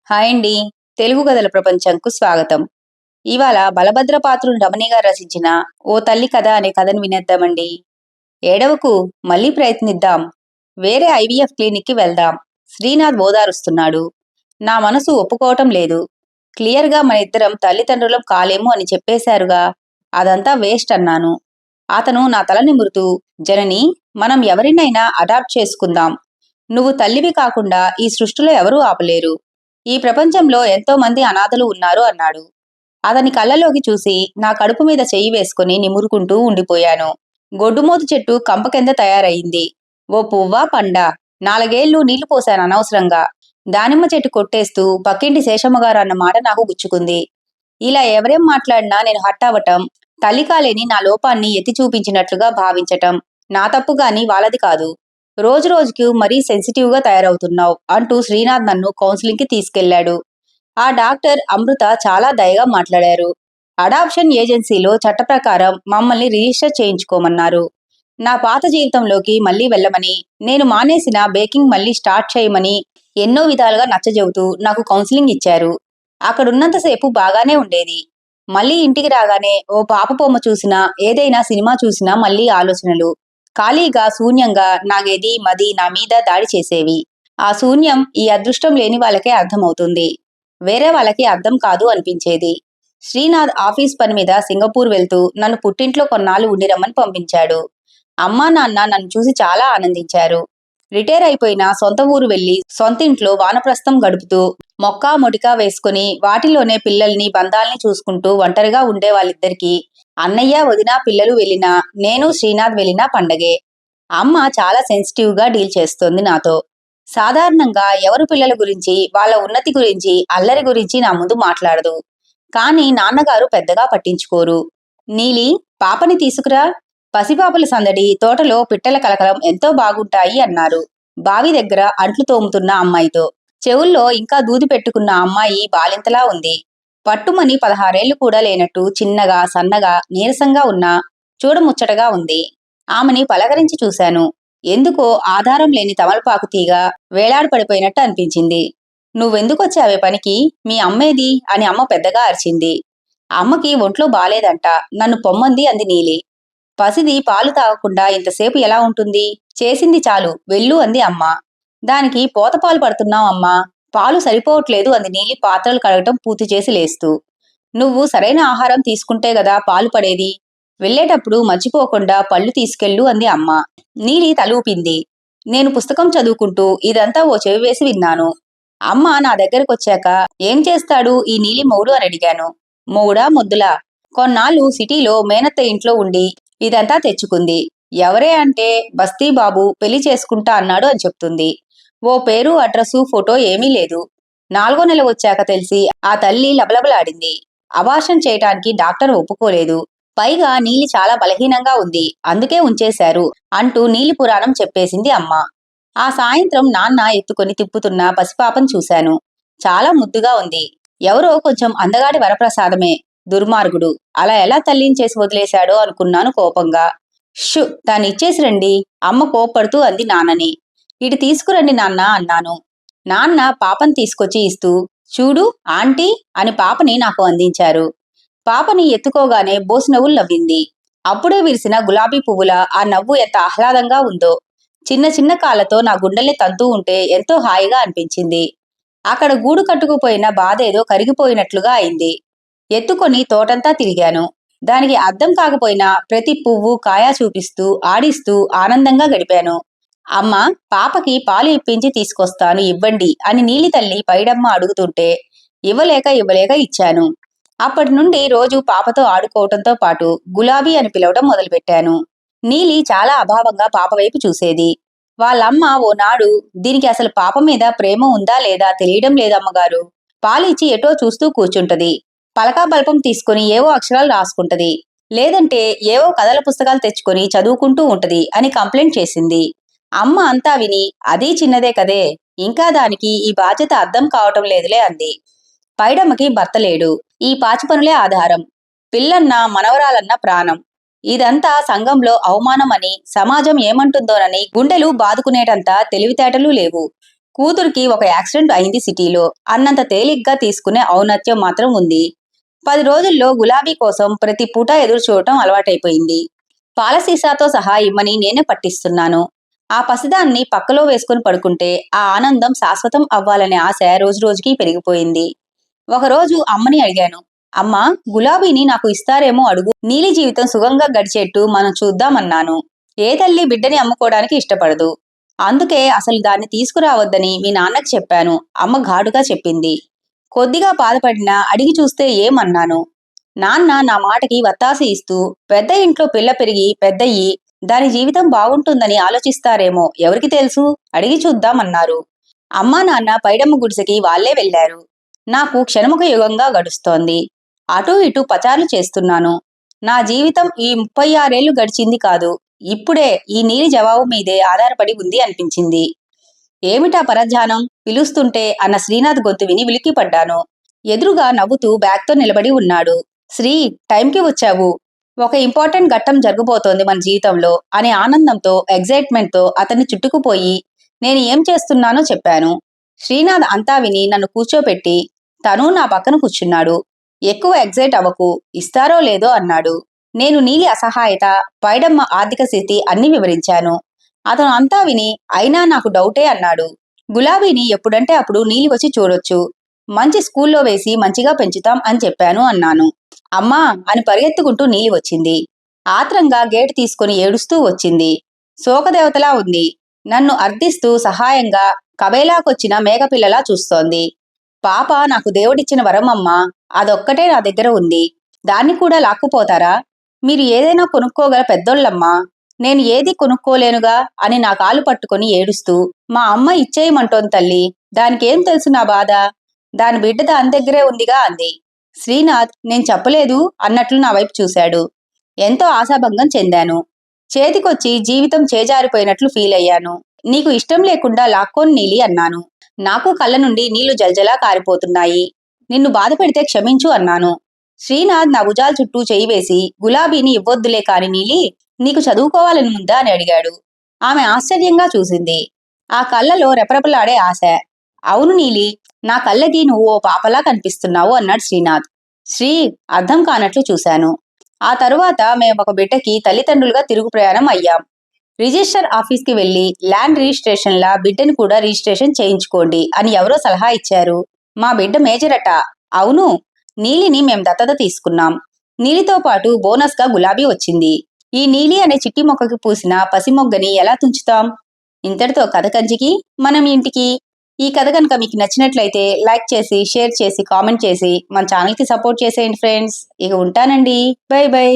Hi అండి. తెలుగు కథల ప్రపంచంకు స్వాగతం. ఇవాళ బలభద్రపాత్రుడు రమణి గారు రచించిన ఓ తల్లి కథ అనే కథను వినేద్దామండి. ఏడవకు, మళ్ళీ ప్రయత్నిద్దాం. వేరే ఐవీఎఫ్ క్లినిక్కి వెళ్దాం. శ్రీనాథ్ ఓదారుస్తున్నాడు. నా మనసు ఒప్పుకోవటం లేదు. క్లియర్గా మన ఇద్దరం తల్లిదండ్రులం కాలేము అని చెప్పేశారుగా. అదంతా వేస్ట్ అన్నాను. అతను నా తల నిమురుతూ, జనని, మనం ఎవరినైనా అడాప్ట్ చేసుకుందాం. నువ్వు తల్లివి కాకుండా ఈ సృష్టిలో ఎవరూ ఆపలేరు. ఈ ప్రపంచంలో ఎంతో మంది అనాథలు ఉన్నారు అన్నాడు. అతని కళ్ళలోకి చూసి నా కడుపు మీద చెయ్యి వేసుకుని నిమురుకుంటూ ఉండిపోయాను. గొడ్డుమోతు చెట్టు కంప కింద తయారయింది. ఓ పువ్వా పండా? 4 ఏళ్లు నీళ్లు పోశాను అనవసరంగా. దానిమ్మ చెట్టు కొట్టేస్తూ పక్కింటి శేషమ్మగారు అన్న మాట నాకు గుచ్చుకుంది. ఇలా ఎవరేం మాట్లాడినా నేను హట్టవటం, తల్లికాలేని నా లోపాన్ని ఎత్తి చూపించినట్లుగా భావించటం నా తప్పు గాని వాళ్ళది కాదు. రోజు రోజుకు మరీ సెన్సిటివ్గా తయారవుతున్నావు అంటూ శ్రీనాథ్ నన్ను కౌన్సిలింగ్కి తీసుకెళ్లాడు. ఆ డాక్టర్ అమృత చాలా దయగా మాట్లాడారు. అడాప్షన్ ఏజెన్సీలో చట్ట ప్రకారం మమ్మల్ని రిజిస్టర్ చేయించుకోమన్నారు. నా పాత జీవితంలోకి మళ్లీ వెళ్ళమని, నేను మానేసిన బేకింగ్ మళ్లీ స్టార్ట్ చేయమని ఎన్నో విధాలుగా నచ్చజెబుతూ నాకు కౌన్సిలింగ్ ఇచ్చారు. అక్కడున్నంతసేపు బాగానే ఉండేది. మళ్లీ ఇంటికి రాగానే ఓ పాప బొమ్మ చూసినా, ఏదైనా సినిమా చూసినా మళ్లీ ఆలోచనలు. ఖాళీగా శూన్యంగా నాగేది మది నా మీద దాడి చేసేవి. ఆ శూన్యం ఈ అదృష్టం లేని వాళ్ళకే అర్థమవుతుంది. వేరే వాళ్ళకి అర్థం కాదు అనిపించేది. శ్రీనాథ్ ఆఫీస్ పని మీద సింగపూర్ వెళ్తూ నన్ను పుట్టింట్లో కొన్నాళ్ళు ఉండిరమ్మని పంపించాడు. అమ్మా నాన్న నన్ను చూసి చాలా ఆనందించారు. రిటైర్ అయిపోయిన సొంత ఊరు వెళ్లి సొంతింట్లో వానప్రస్థం గడుపుతూ మొక్కా మొటికా వేసుకుని వాటిలోనే పిల్లల్ని బంధాల్ని చూసుకుంటూ ఒంటరిగా ఉండే వాళ్ళిద్దరికీ అన్నయ్య వదిన పిల్లలు వెళ్ళినా, నేను శ్రీనాథ్ వెళ్ళినా పండగే. అమ్మ చాలా సెన్సిటివ్ గా డీల్ చేస్తోంది నాతో. సాధారణంగా ఎవరు పిల్లల గురించి, వాళ్ళ ఉన్నతి గురించి, అల్లరి గురించి నా ముందు మాట్లాడదు. కానీ నాన్నగారు పెద్దగా పట్టించుకోరు. నీలి, పాపని తీసుకురా. పసిపాపల సందడి, తోటలో పిట్టల కలకలం ఎంతో బాగుంటాయి అన్నారు బావి దగ్గర అంట్లు తోముతున్న అమ్మాయితో. చెవుల్లో ఇంకా దూది పెట్టుకున్న అమ్మాయి బాలింతలా ఉంది. పట్టుమని 16 ఏళ్లు కూడా లేనట్టు చిన్నగా, సన్నగా, నీరసంగా ఉన్నా చూడముచ్చటగా ఉంది. ఆమెని పలకరించి చూశాను. ఎందుకో ఆధారం లేని తమలపాకు తీగ వేలాడపడిపోయినట్టు అనిపించింది. నువ్వెందుకొచ్చావే పనికి? మీ అమ్మేది అని అమ్మ పెద్దగా అరిచింది. అమ్మకి ఒంట్లో బాలేదంట, నన్ను పొమ్మంది అంది నీలి. పసిది పాలు తాగకుండా ఇంతసేపు ఎలా ఉంటుంది? చేసింది చాలు, వెళ్ళు అంది అమ్మ. దానికి పోతపాలు పడుతున్నాం అమ్మా, పాలు సరిపోవట్లేదు అంది నీలి పాత్రలు కడగటం పూర్తి చేసి లేస్తూ. నువ్వు సరైన ఆహారం తీసుకుంటే గదా పాలు పడేది. వెళ్లేటప్పుడు మర్చిపోకుండా పళ్ళు తీసుకెళ్ళు అంది అమ్మ. నీలి తలూపింది. నేను పుస్తకం చదువుకుంటూ ఇదంతా ఓ చెవి వేసి విన్నాను. అమ్మ నా దగ్గరకొచ్చాక, ఏం చేస్తాడు ఈ నీలి మొగుడు అని అడిగాను. మొగుడా మొద్దులా? కొన్నాళ్ళు సిటీలో మేనత్త ఇంట్లో ఉండి ఇదంతా తెచ్చుకుంది. ఎవరే అంటే బస్తీ బాబు పెళ్లి చేసుకుంటా అన్నాడు అని చెప్తుంది. ఓ పేరు, అడ్రస్సు, ఫోటో ఏమీ లేదు. 4వ నెల వచ్చాక తెలిసి ఆ తల్లి లబలబలాడింది. అబార్షన్ చేయటానికి డాక్టర్ ఒప్పుకోలేదు. పైగా నీలి చాలా బలహీనంగా ఉంది, అందుకే ఉంచేశారు అంటూ నీలి పురాణం చెప్పేసింది అమ్మ. ఆ సాయంత్రం నాన్న ఎత్తుకొని తిప్పుతున్న పసిపాపను చూశాను. చాలా ముద్దుగా ఉంది. ఎవరో కొంచెం అందగాడి వరప్రసాదమే. దుర్మార్గుడు అలా ఎలా తల్లించేసి వదిలేశాడో అనుకున్నాను కోపంగా. షు, దాన్నిచ్చేసి రండి అమ్మ కోప్పడుతూ అంది నాన్నని. ఇటు తీసుకురండి నాన్న అన్నాను. నాన్న పాపని తీసుకొచ్చి ఇస్తూ, చూడు ఆంటీ అని పాపని నాకు అందించారు. పాపని ఎత్తుకోగానే బోసినవ్వులు నవ్వింది. అప్పుడే విరిసిన గులాబీ పువ్వుల ఆ నవ్వు ఎంత ఆహ్లాదంగా ఉందో. చిన్న చిన్న కాళ్ళతో నా గుండెల్ని తంతూ ఉంటే ఎంతో హాయిగా అనిపించింది. అక్కడ గూడు కట్టుకుపోయిన బాధేదో కరిగిపోయినట్లుగా అయింది. ఎత్తుకొని తోటంతా తిరిగాను. దానికి అర్థం కాకపోయినా ప్రతి పువ్వు కాయ చూపిస్తూ ఆడిస్తూ ఆనందంగా గడిపాను. అమ్మ, పాపకి పాలు ఇప్పించి తీసుకొస్తాను ఇవ్వండి అని నీలి తల్లి పైడమ్మ అడుగుతుంటే ఇవ్వలేక ఇచ్చాను. అప్పటి నుండి రోజు పాపతో ఆడుకోవటంతో పాటు గులాబీ అని పిలవటం మొదలుపెట్టాను. నీలి చాలా అభావంగా పాప వైపు చూసేది. వాళ్ళమ్మ ఓనాడు, దీనికి అసలు పాప మీద ప్రేమ ఉందా లేదా తెలియడం లేదమ్మగారు. పాలిచ్చి ఎటో చూస్తూ కూర్చుంటది. పలకా బల్పం తీసుకుని ఏవో అక్షరాలు రాసుకుంటది. లేదంటే ఏవో కథల పుస్తకాలు తెచ్చుకొని చదువుకుంటూ ఉంటది అని కంప్లైంట్ చేసింది. అమ్మ అంతా విని, అదీ చిన్నదే కదే, ఇంకా దానికి ఈ బాధ్యత అర్థం కావటం లేదులే అంది. పైడమ్మకి భర్త లేడు. ఈ పాచి పనులే ఆధారం. పిల్లన్న మనవరాలన్న ప్రాణం. ఇదంతా సంఘంలో అవమానమని, సమాజం ఏమంటుందోనని గుండెలు బాదుకునేటంత తెలివితేటలు లేవు. కూతురికి ఒక యాక్సిడెంట్ అయింది సిటీలో అన్నంత తేలిగ్గా తీసుకునే ఔన్నత్యం మాత్రం ఉంది. 10 రోజుల్లో గులాబీ కోసం ప్రతి పూట ఎదురు చూడటం అలవాటైపోయింది. పాల సీసాతో సహా ఇమ్మని నేనే పట్టిస్తున్నాను. ఆ పసిదాన్ని పక్కలో వేసుకుని పడుకుంటే ఆ ఆనందం శాశ్వతం అవ్వాలనే ఆశ రోజురోజుకీ పెరిగిపోయింది. ఒకరోజు అమ్మని అడిగాను, అమ్మా, గులాబీని నాకు ఇస్తారేమో అడుగు, నీలి జీవితం సుఖంగా గడిచేట్టు మనం చూద్దామన్నాను. ఏ తల్లి బిడ్డని అమ్ముకోవడానికి ఇష్టపడదు. అందుకే అసలు దాన్ని తీసుకురావద్దని మీ నాన్నకి చెప్పాను, అమ్మ ఘాటుగా చెప్పింది. కొద్దిగా బాధపడినా అడిగి చూస్తే ఏమన్నాను. నాన్న నా మాటకి వత్తాసు ఇస్తూ, పెద్ద ఇంట్లో పిల్ల పెరిగి పెద్దయ్యి దాని జీవితం బాగుంటుందని ఆలోచిస్తారేమో, ఎవరికి తెలుసు, అడిగి చూద్దామన్నారు. అమ్మా నాన్న పైడమ్మ గుడిసెకి వాళ్లే వెళ్లారు. నాకు క్షణముఖ యుగంగా గడుస్తోంది. అటూ ఇటూ పచార్లు చేస్తున్నాను. నా జీవితం ఈ 36 గడిచింది కాదు, ఇప్పుడే ఈ నీలి జవాబు మీదే ఆధారపడి ఉంది అనిపించింది. ఏమిటా పరధ్యానం, పిలుస్తుంటే అన్న శ్రీనాథ్ గొంతు విని ఉలిక్కిపడ్డాను. ఎదురుగా నవ్వుతూ బ్యాగ్తో నిలబడి ఉన్నాడు. శ్రీ, టైంకి వచ్చావు. ఒక ఇంపార్టెంట్ ఘట్టం జరగబోతోంది మన జీవితంలో అనే ఆనందంతో, ఎగ్జైట్మెంట్తో అతన్ని చుట్టుకుపోయి నేను ఏం చేస్తున్నానో చెప్పాను. శ్రీనాథ్ అంతా విని నన్ను కూర్చోపెట్టి తను నా పక్కన కూర్చున్నాడు. ఎక్కువ ఎగ్జైట్ అవ్వకు, ఇస్తారో లేదో అన్నాడు. నేను నీలి అసహాయత, పైడమ్మ ఆర్థిక స్థితి అన్ని వివరించాను. అతను అంతా విని అయినా నాకు డౌటే అన్నాడు. గులాబీని ఎప్పుడంటే అప్పుడు నీలి వచ్చి చూడొచ్చు. మంచి స్కూల్లో వేసి మంచిగా పెంచుతాం అని చెప్పాను అన్నాను. అమ్మా అని పరిగెత్తుకుంటూ నీలి వచ్చింది. ఆత్రంగా గేటు తీసుకుని ఏడుస్తూ వచ్చింది. శోకదేవతలా ఉంది. నన్ను అర్థిస్తూ సహాయంగా కబేలాకొచ్చిన మేకపిల్లలా చూస్తోంది. పాప నాకు దేవుడిచ్చిన వరమమ్మా, అదొక్కటే నా దగ్గర ఉంది. దాన్ని కూడా లాక్కుపోతారా? మీరు ఏదైనా కొనుక్కోగల పెద్దోళ్ళమ్మా, నేను ఏదీ కొనుక్కోలేనుగా అని నా కాలు పట్టుకుని ఏడుస్తూ, మా అమ్మ ఇచ్చేయమంటోంది తల్లి, దానికేం తెలుసు నా బాధ, దాని బిడ్డ దాని దగ్గరే ఉందిగా అంది. శ్రీనాథ్ నేను చెప్పలేదు అన్నట్లు నా వైపు చూశాడు. ఎంతో ఆశాభంగం చెందాను. చేతికొచ్చి జీవితం చేజారిపోయినట్లు ఫీల్ అయ్యాను. నీకు ఇష్టం లేకుండా లాక్కోని నీలి అన్నాను. నాకు కళ్ళ నుండి నీళ్లు జల్జలా కారిపోతున్నాయి. నిన్ను బాధ పెడితే క్షమించు అన్నాను. శ్రీనాథ్ నా భుజాల చుట్టూ చేయి వేసి, గులాబీని ఇవ్వొద్దులే కాని నీలి, నీకు చదువుకోవాలని ఉందా అని అడిగాడు. ఆమె ఆశ్చర్యంగా చూసింది. ఆ కళ్ళలో రెపరెపలాడే ఆశ. అవును నీలి, నా కళ్ళకి నువ్వు ఓ పాపలా కనిపిస్తున్నావు అన్నాడు శ్రీనాథ్. శ్రీ అర్థం కానట్లు చూశాను. ఆ తరువాత మేము ఒక బిడ్డకి తల్లిదండ్రులుగా తిరుగు ప్రయాణం అయ్యాం. రిజిస్టర్ ఆఫీస్కి వెళ్లి ల్యాండ్ రిజిస్ట్రేషన్లా బిడ్డని కూడా రిజిస్ట్రేషన్ చేయించుకోండి అని ఎవరో సలహా ఇచ్చారు. మా బిడ్డ మేజర్ అట. అవును, నీలిని మేం దత్తత తీసుకున్నాం. నీలితో పాటు బోనస్గా గులాబీ వచ్చింది. ఈ నీలి అనే చిట్టి మొక్కకి పూసిన పసిమొగ్గని ఎలా తుంచుతాం? ఇంతటితో కథ కంచికి మనం ఇంటికి. ఈ కథ కనుక మీకు నచ్చినట్లయితే లైక్ చేసి, షేర్ చేసి, కామెంట్ చేసి మన ఛానల్కి సపోర్ట్ చేసేయండి ఫ్రెండ్స్. ఇక ఉంటానండి. By by.